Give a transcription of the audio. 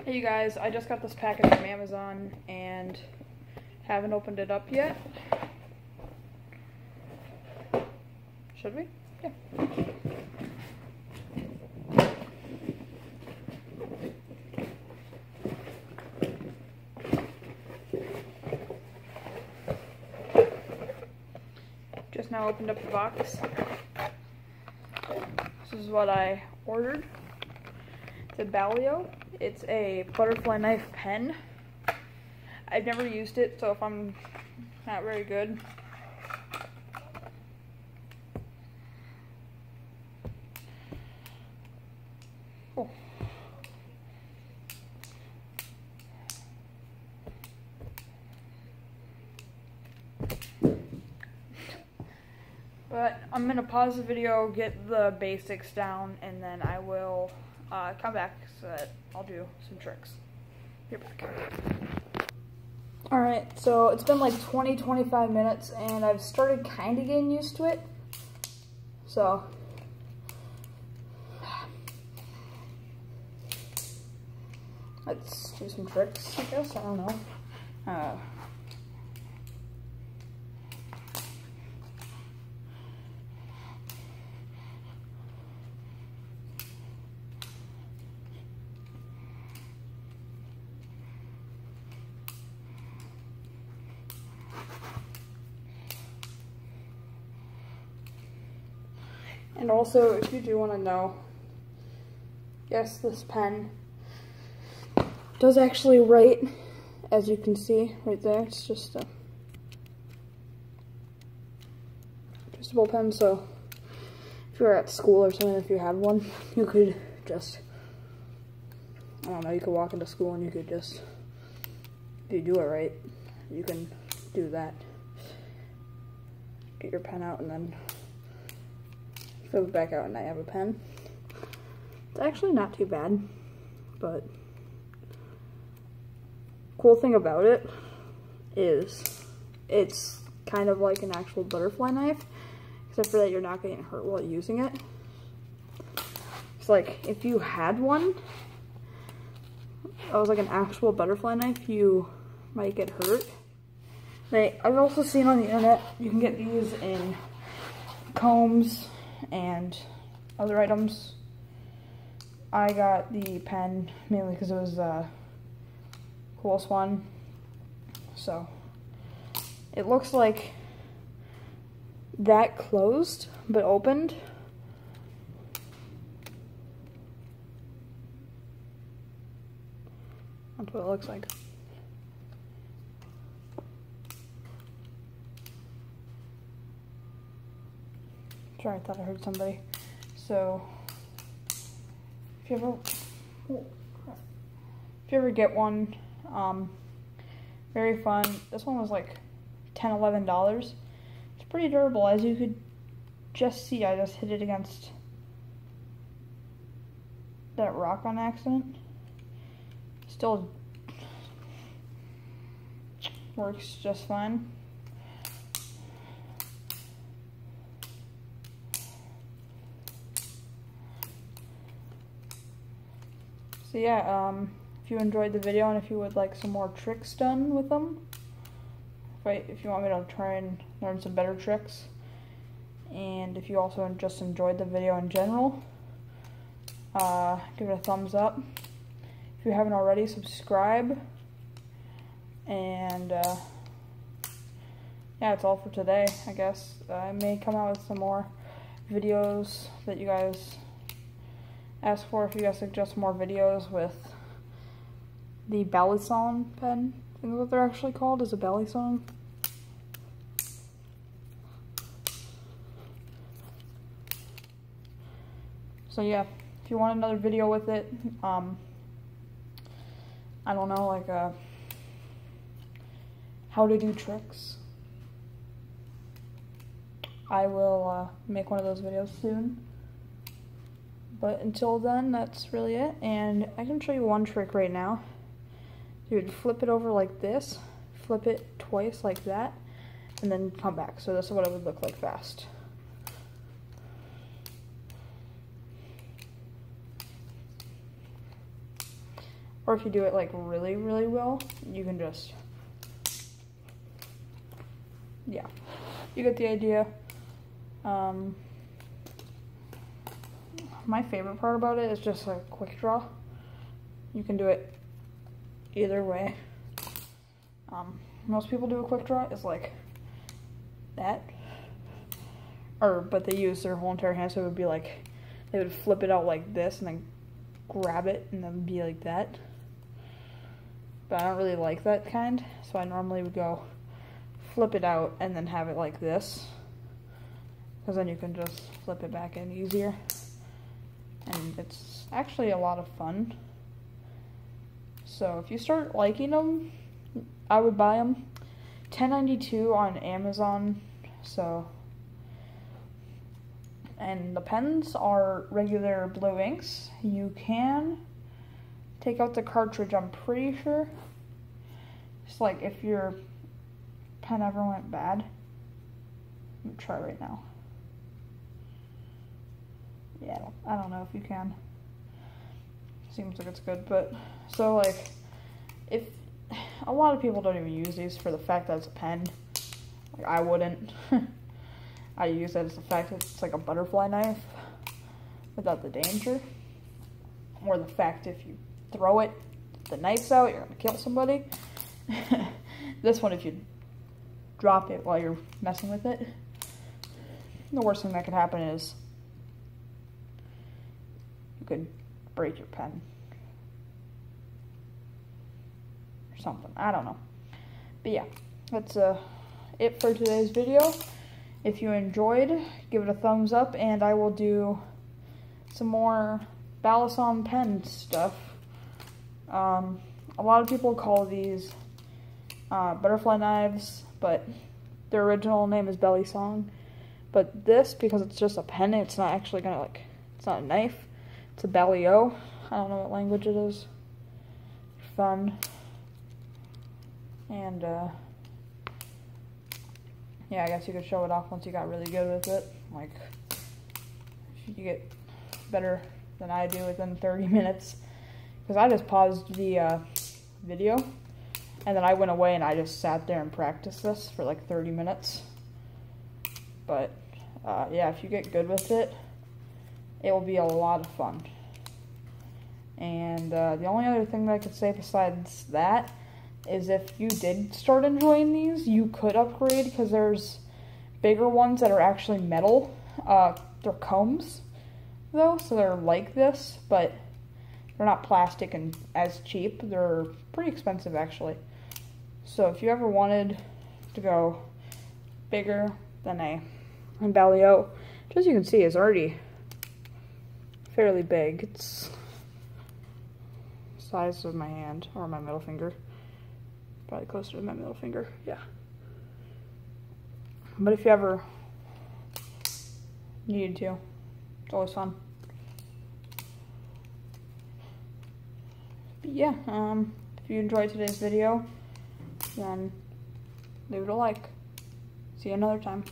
Hey you guys, I just got this package from Amazon and haven't opened it up yet. Should we? Yeah. Just now opened up the box. This is what I ordered. It's a Baliyo. It's a butterfly knife pen. I've never used it, so if I'm not very good. Oh. But I'm gonna pause the video, get the basics down, and then I will come back so that I'll do some tricks. Be back. Alright, so it's been like 20-25 minutes and I've started kind of getting used to it. So let's do some tricks, I guess. I don't know. And also, if you do want to know, yes, this pen does actually write, as you can see right there. It's just a adjustable pen, so if you were at school or something, if you had one, you could just, I don't know, you could walk into school and you could just, if you do it right, you can do that. Get your pen out and then flip it back out and I have a pen. It's actually not too bad, but cool thing about it is it's kind of like an actual butterfly knife, except for that you're not getting hurt while using it. It's like if you had one that was like an actual butterfly knife, you might get hurt. I've also seen on the internet you can get these in combs and other items. I got the pen mainly because it was the coolest one. So it looks like that closed but opened. That's what it looks like. Sorry, I thought I heard somebody. So, if you ever get one, very fun. This one was like $10–11. It's pretty durable, as you could just see. I just hit it against that rock on accident. Still works just fine. So yeah, if you enjoyed the video and if you would like some more tricks done with them, if you want me to try and learn some better tricks, and if you also just enjoyed the video in general, give it a thumbs up. If you haven't already, subscribe. And yeah, that's all for today, I guess. I may come out with some more videos that you guys ask for. If you guys suggest more videos with the Balisong pen. I think what they're actually called is a Balisong. So yeah, if you want another video with it, I don't know, like how to do tricks, I will make one of those videos soon. But until then, that's really it. And I can show you one trick right now. You would flip it over like this, flip it twice like that, and then come back. So this is what it would look like fast. Or if you do it like really, really well, you can just, yeah, you get the idea. My favorite part about it is just a quick draw. You can do it either way. Most people do a quick draw is like that, but they use their whole entire hand, so it would be like, they would flip it out like this and then grab it and then be like that. But I don't really like that kind, so I normally would go flip it out and then have it like this, because then you can just flip it back in easier. And it's actually a lot of fun. So if you start liking them, I would buy them. $10.92 on Amazon. So, and the pens are regular blue inks. You can take out the cartridge, I'm pretty sure. Just like if your pen ever went bad. Let me try right now. Yeah, I don't know if you can. Seems like it's good, but so like, if a lot of people don't even use these for the fact that it's a pen. Like I wouldn't. I use it as the fact that it's like a butterfly knife without the danger, or the fact if you throw it, the knife's out, you're gonna kill somebody. This one, if you drop it while you're messing with it, the worst thing that could happen is you could break your pen or something. I don't know. But yeah, that's it for today's video. If you enjoyed, give it a thumbs up, and I will do some more Balisong pen stuff. A lot of people call these butterfly knives, but their original name is Balisong. But this, because it's just a pen, it's not actually gonna like, it's not a knife. It's a Baliyo. I don't know what language it is. Fun. And yeah, I guess you could show it off once you got really good with it. Like, if you get better than I do within 30 minutes. Because I just paused the video, and then I went away and I just sat there and practiced this for like 30 minutes. But yeah, if you get good with it, it will be a lot of fun. And the only other thing that I could say besides that is if you did start enjoying these, you could upgrade, because there's bigger ones that are actually metal. They're combs, though, so they're like this, but they're not plastic and as cheap. They're pretty expensive, actually. So if you ever wanted to go bigger than a Baliyo, which as you can see is already fairly big. It's the size of my hand, or my middle finger. Probably closer to my middle finger, yeah. But if you ever needed to, it's always fun. But yeah, if you enjoyed today's video, then leave it a like. See you another time.